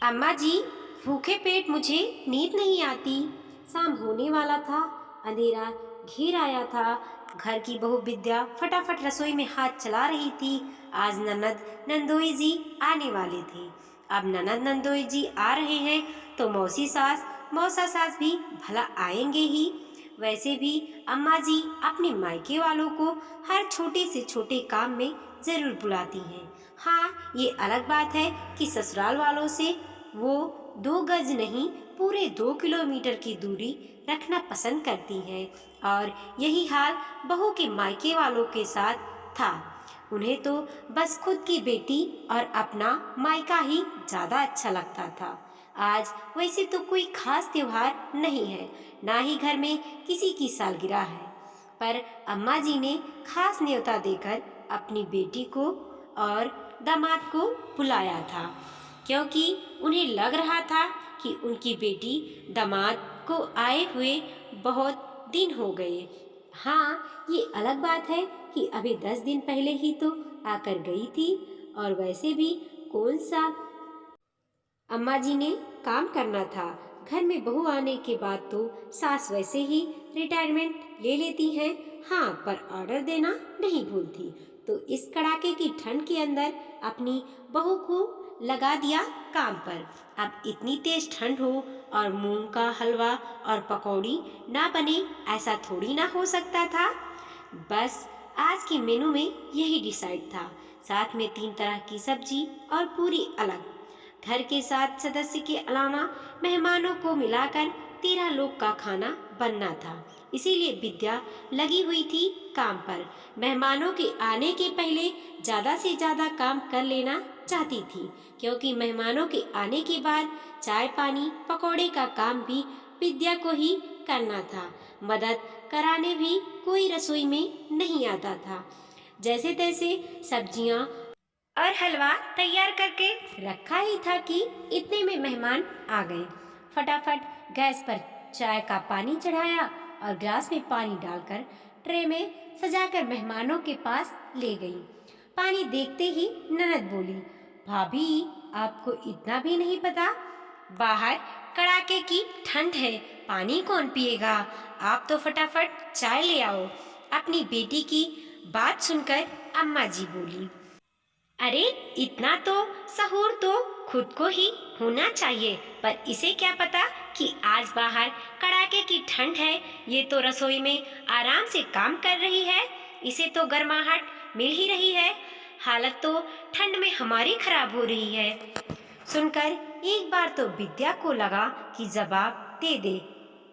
अम्मा जी, भूखे पेट मुझे नींद नहीं आती। शाम होने वाला था, अंधेरा घिर आया था। घर की बहू विद्या फटाफट रसोई में हाथ चला रही थी। आज ननद नंदोई जी आने वाले थे। अब ननद नंदोई जी आ रहे हैं तो मौसी सास मौसा सास भी भला आएंगे ही। वैसे भी अम्मा जी अपने मायके वालों को हर छोटे से छोटे काम में जरूर बुलाती हैं। हाँ, ये अलग बात है कि ससुराल वालों से वो 2 गज नहीं, पूरे 2 किलोमीटर की दूरी रखना पसंद करती हैं। और यही हाल बहू के मायके वालों के साथ था। उन्हें तो बस खुद की बेटी और अपना मायका ही ज्यादा अच्छा लगता था। आज वैसे तो कोई खास त्योहार नहीं है, ना ही घर में किसी की सालगिरह है, पर अम्मा जी ने खास न्योता देकर अपनी बेटी को और दामाद को बुलाया था, क्योंकि उन्हें लग रहा था कि उनकी बेटी दामाद को आए हुए बहुत दिन हो गए। हाँ, ये अलग बात है कि अभी 10 दिन पहले ही तो आकर गई थी। और वैसे भी कौन सा अम्मा जी ने काम करना था। घर में बहू आने के बाद तो सास वैसे ही रिटायरमेंट ले लेती हैं। हाँ, पर ऑर्डर देना नहीं भूलती। तो इस कड़ाके की ठंड के अंदर अपनी बहू को लगा दिया काम पर। अब इतनी तेज ठंड हो और मूंग का हलवा और पकौड़ी ना बने, ऐसा थोड़ी ना हो सकता था। बस आज के मेनू में यही डिसाइड था। साथ में 3 तरह की सब्जी और पूरी अलग। घर के 7 सदस्य के अलावा मेहमानों को मिलाकर 13 लोग का खाना बनना था। इसीलिए विद्या लगी हुई थी काम पर। मेहमानों के आने के पहले ज्यादा से ज्यादा काम कर लेना चाहती थी, क्योंकि मेहमानों के आने के बाद चाय पानी पकौड़े का काम भी विद्या को ही करना था। मदद कराने भी कोई रसोई में नहीं आता था। जैसे तैसे सब्जियां और हलवा तैयार करके रखा ही था कि इतने में मेहमान आ गए। फटाफट गैस पर चाय का पानी चढ़ाया और ग्लास में पानी डालकर ट्रे में सजाकर मेहमानों के पास ले गई। पानी देखते ही ननद बोली, भाभी, आपको इतना भी नहीं पता? बाहर कड़ाके की ठंड है, पानी कौन पिएगा? आप तो फटाफट चाय ले आओ। अपनी बेटी की बात सुनकर अम्मा जी बोली, अरे, इतना तो सहूर तो खुद को ही होना चाहिए, पर इसे क्या पता कि आज बाहर कड़ाके की ठंड है। ये तो रसोई में आराम से काम कर रही है, इसे तो गर्माहट मिल ही रही है। हालत तो ठंड में हमारी खराब हो रही है। सुनकर एक बार तो विद्या को लगा कि जवाब दे दे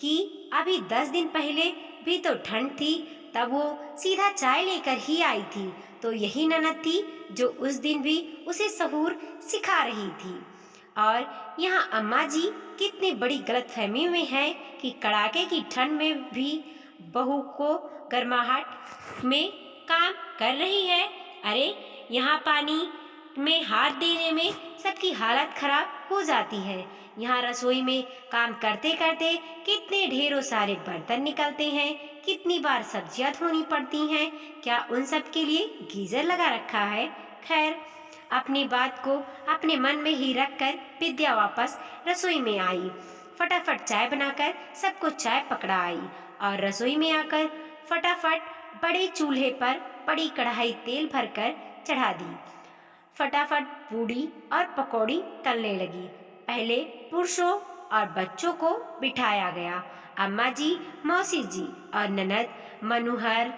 कि अभी 10 दिन पहले भी तो ठंड थी, तब वो सीधा चाय लेकर ही आई थी। तो यही ननद थी जो उस दिन भी उसे सहूर सिखा रही थी। और यहाँ अम्मा जी कितनी बड़ी गलतफहमी में है कि कड़ाके की ठंड में भी बहू को गर्माहट में काम कर रही है। अरे, यहाँ पानी में हाथ देने में सबकी हालत खराब हो जाती है। यहाँ रसोई में काम करते करते कितने ढेरों सारे बर्तन निकलते हैं, कितनी बार सब्जियां धोनी पड़ती हैं। क्या उन सब के लिए गीजर लगा रखा है? खैर, अपनी बात को अपने मन में ही रखकर विद्या वापस रसोई में आई। फटाफट चाय बनाकर सबको चाय पकड़ा आई और रसोई में आकर फटाफट बड़े चूल्हे पर बड़ी कढ़ाई तेल भरकर चढ़ा दी। फटाफट पूड़ी और पकौड़ी तलने लगी। पहले पुरुषों और बच्चों को बिठाया गया। अम्मा जी, मौसी जी और ननद मनुहार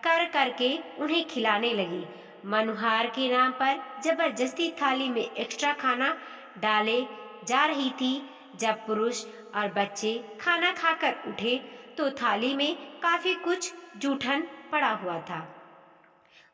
कर करके उन्हें खिलाने लगी। मनुहार के नाम पर जबरदस्ती थाली में एक्स्ट्रा खाना डाले जा रही थी। जब पुरुष और बच्चे खाना खाकर उठे तो थाली में काफी कुछ जूठन पड़ा हुआ था।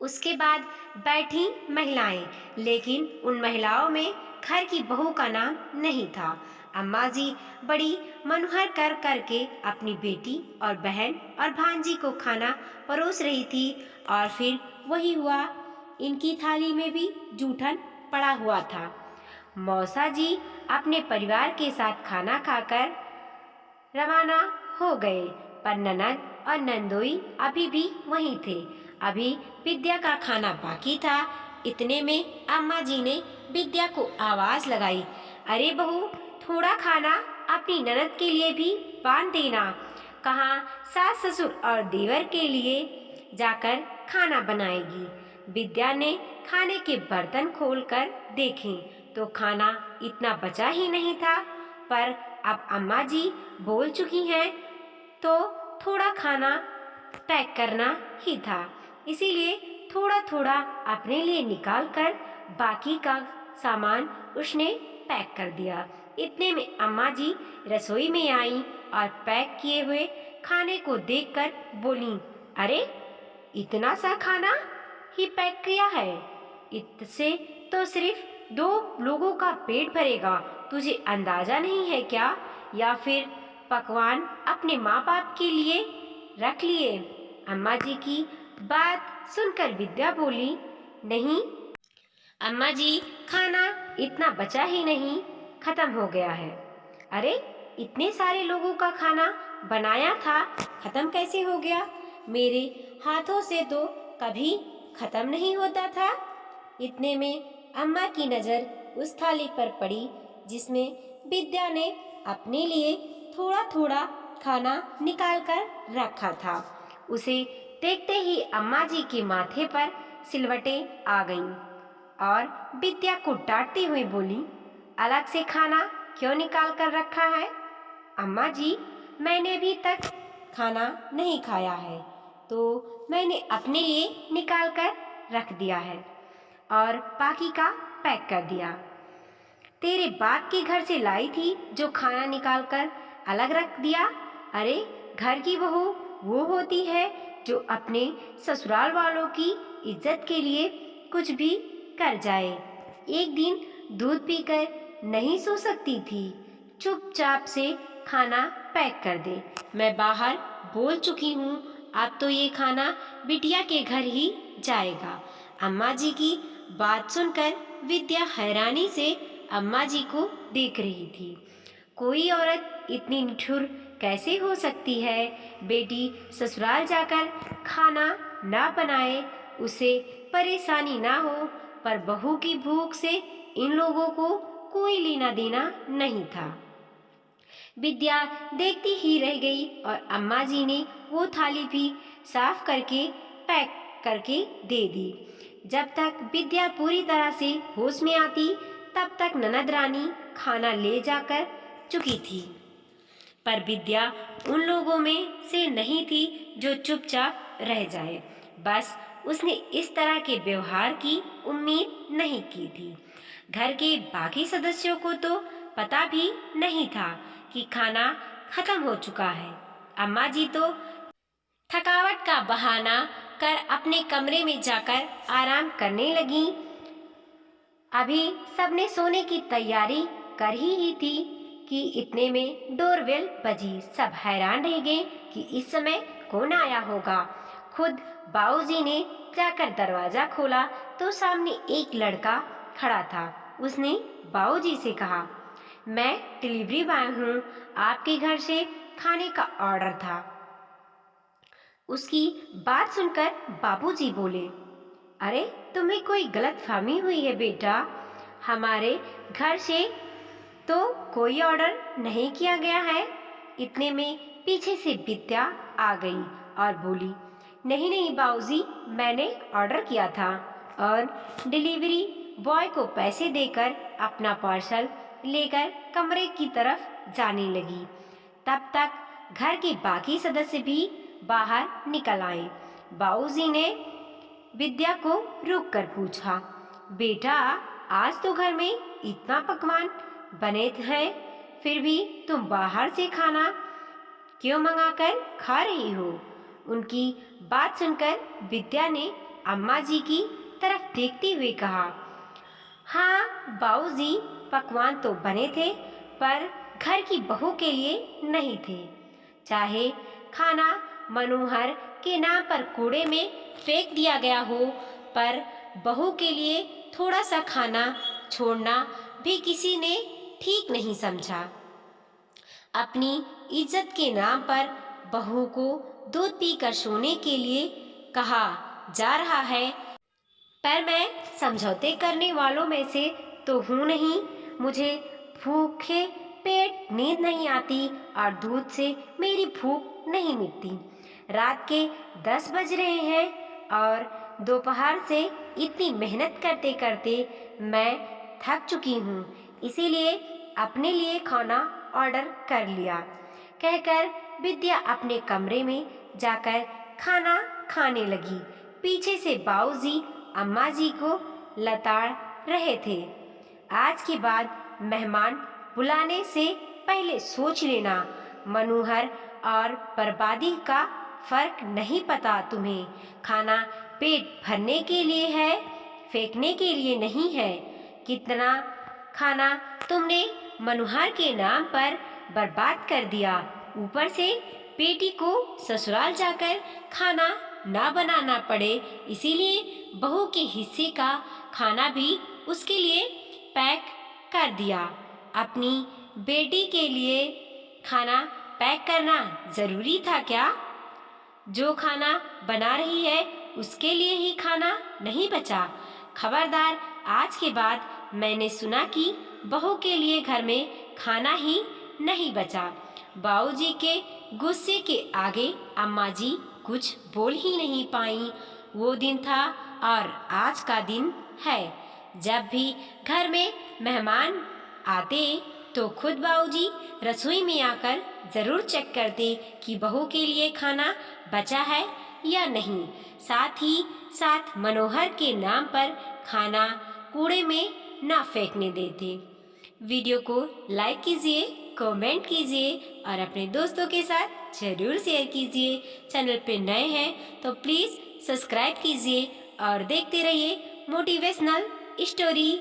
उसके बाद बैठी महिलाएं, लेकिन उन महिलाओं में घर की बहू का नाम नहीं था। अम्मा जी बड़ी मनुहर कर करके अपनी बेटी और बहन और भांजी को खाना परोस रही थी। और फिर वही हुआ, इनकी थाली में भी जूठन पड़ा हुआ था। मौसा जी अपने परिवार के साथ खाना खाकर रवाना हो गए, पर ननद और नंदोई अभी भी वहीं थे। अभी विद्या का खाना बाकी था। इतने में अम्मा जी ने विद्या को आवाज लगाई, अरे बहू, थोड़ा खाना अपनी ननद के लिए भी बांध देना। कहाँ सास ससुर और देवर के लिए जाकर खाना बनाएगी। विद्या ने खाने के बर्तन खोलकर देखे तो खाना इतना बचा ही नहीं था, पर अब अम्मा जी बोल चुकी हैं तो थोड़ा खाना पैक करना ही था, इसीलिए थोड़ा थोड़ा अपने लिए निकाल कर बाकी का सामान उसने पैक कर दिया। इतने में अम्मा जी रसोई में आई और पैक किए हुए खाने को देखकर बोली, अरे इतना सा खाना ही पैक किया है, इससे तो सिर्फ 2 लोगों का पेट भरेगा। तुझे अंदाजा नहीं है क्या, या फिर पकवान अपने माँ बाप के लिए रख लिए? अम्मा जी की बात सुनकर विद्या बोली, नहीं अम्मा जी, खाना इतना बचा ही नहीं, खत्म हो गया है। अरे इतने सारे लोगों का खाना बनाया था, खत्म कैसे हो गया? मेरे हाथों से तो कभी खत्म नहीं होता था। इतने में अम्मा की नज़र उस थाली पर पड़ी जिसमें विद्या ने अपने लिए थोड़ा थोड़ा खाना निकाल कर रखा था। उसे देखते ही अम्मा जी के माथे पर सिलवटें आ गईं और विद्या को डांटती हुई बोली, अलग से खाना क्यों निकाल कर रखा है? अम्मा जी, मैंने अभी तक खाना नहीं खाया है तो मैंने अपने लिए निकाल कर रख दिया है और बाकी का पैक कर दिया। तेरे बाप के घर से लाई थी जो खाना निकाल कर अलग रख दिया। अरे घर की बहू वो होती है जो अपने ससुराल वालों की इज्जत के लिए कुछ भी कर जाए। एक दिन दूध पीकर नहीं सो सकती थी, चुपचाप से खाना पैक कर दे। मैं बाहर बोल चुकी हूँ, अब तो ये खाना बिटिया के घर ही जाएगा। अम्मा जी की बात सुनकर विद्या हैरानी से अम्मा जी को देख रही थी। कोई औरत इतनी निठुर कैसे हो सकती है? बेटी ससुराल जाकर खाना ना बनाए, उसे परेशानी ना हो, पर बहू की भूख से इन लोगों को कोई लेना देना नहीं था। विद्या देखती ही रह गई और अम्मा जी ने वो थाली भी साफ करके पैक करके दे दी। जब तक विद्या पूरी तरह से होश में आती तब तक ननद रानी खाना ले जाकर चुकी थी, पर विद्या उन लोगों में से नहीं थी जो चुपचाप रह जाए। बस उसने इस तरह के व्यवहार की उम्मीद नहीं की थी। घर के बाकी सदस्यों को तो पता भी नहीं था कि खाना खत्म हो चुका है। अम्मा जी तो थकावट का बहाना कर अपने कमरे में जाकर आराम करने लगी। अभी सबने सोने की तैयारी कर ही थी कि इतने में डोरबेल बजी। सब हैरान रह गए कि इस समय कौन आया होगा। खुद बाऊजी ने जाकर दरवाजा खोला तो सामने एक लड़का खड़ा था। उसने बाऊजी से कहा, मैं डिलीवरी बॉय हूँ, आपके घर से खाने का ऑर्डर था। उसकी बात सुनकर बाबूजी बोले, अरे तुम्हें कोई गलतफहमी हुई है बेटा, हमारे घर से तो कोई ऑर्डर नहीं किया गया है। इतने में पीछे से विद्या आ गई और बोली, नहीं नहीं बाऊजी, मैंने ऑर्डर किया था, और डिलीवरी बॉय को पैसे देकर अपना पार्सल लेकर कमरे की तरफ जाने लगी। तब तक घर के बाकी सदस्य भी बाहर निकल आए। बाऊजी ने विद्या को रुक कर पूछा, बेटा आज तो घर में इतना पकवान बने हैं, फिर भी तुम बाहर से खाना क्यों मंगाकर खा रही हो? उनकी बात सुनकर विद्या ने अम्मा जी की तरफ देखते हुए कहा, हाँ बाऊजी, पकवान तो बने थे पर घर की बहू के लिए नहीं थे। चाहे खाना मनोहर के नाम पर कूड़े में फेंक दिया गया हो, पर बहू के लिए थोड़ा सा खाना छोड़ना भी किसी ने ठीक नहीं समझा। अपनी इज्जत के नाम पर बहू को दूध पीकर सोने के लिए कहा जा रहा है, पर मैं समझौते करने वालों में से तो हूँ नहीं। मुझे भूखे पेट नींद नहीं आती और दूध से मेरी भूख नहीं मिटती। रात के 10 बज रहे हैं और दोपहर से इतनी मेहनत करते करते मैं थक चुकी हूँ, इसीलिए अपने लिए खाना ऑर्डर कर लिया, कहकर विद्या अपने कमरे में जाकर खाना खाने लगी। पीछे से बाऊजी अम्मा जी को लताड़ रहे थे। आज के बाद मेहमान बुलाने से पहले सोच लेना, मनोहर और बर्बादी का फर्क नहीं पता तुम्हें। खाना पेट भरने के लिए है, फेंकने के लिए नहीं है। कितना खाना तुमने मनोहर के नाम पर बर्बाद कर दिया, ऊपर से बेटी को ससुराल जाकर खाना ना बनाना पड़े, इसीलिए बहू के हिस्से का खाना भी उसके लिए पैक कर दिया। अपनी बेटी के लिए खाना पैक करना जरूरी था क्या? जो खाना बना रही है उसके लिए ही खाना नहीं बचा। खबरदार, आज के बाद मैंने सुना कि बहू के लिए घर में खाना ही नहीं बचा। बाऊजी के गुस्से के आगे अम्मा जी कुछ बोल ही नहीं पाई। वो दिन था और आज का दिन है। जब भी घर में मेहमान आते तो खुद बाऊजी रसोई में आकर जरूर चेक करते कि बहू के लिए खाना बचा है या नहीं। साथ ही साथ मनोहर के नाम पर खाना कूड़े में ना फेंकने देते। वीडियो को लाइक कीजिए, कमेंट कीजिए और अपने दोस्तों के साथ जरूर शेयर कीजिए। चैनल पे नए हैं तो प्लीज़ सब्सक्राइब कीजिए और देखते रहिए मोटिवेशनल स्टोरी।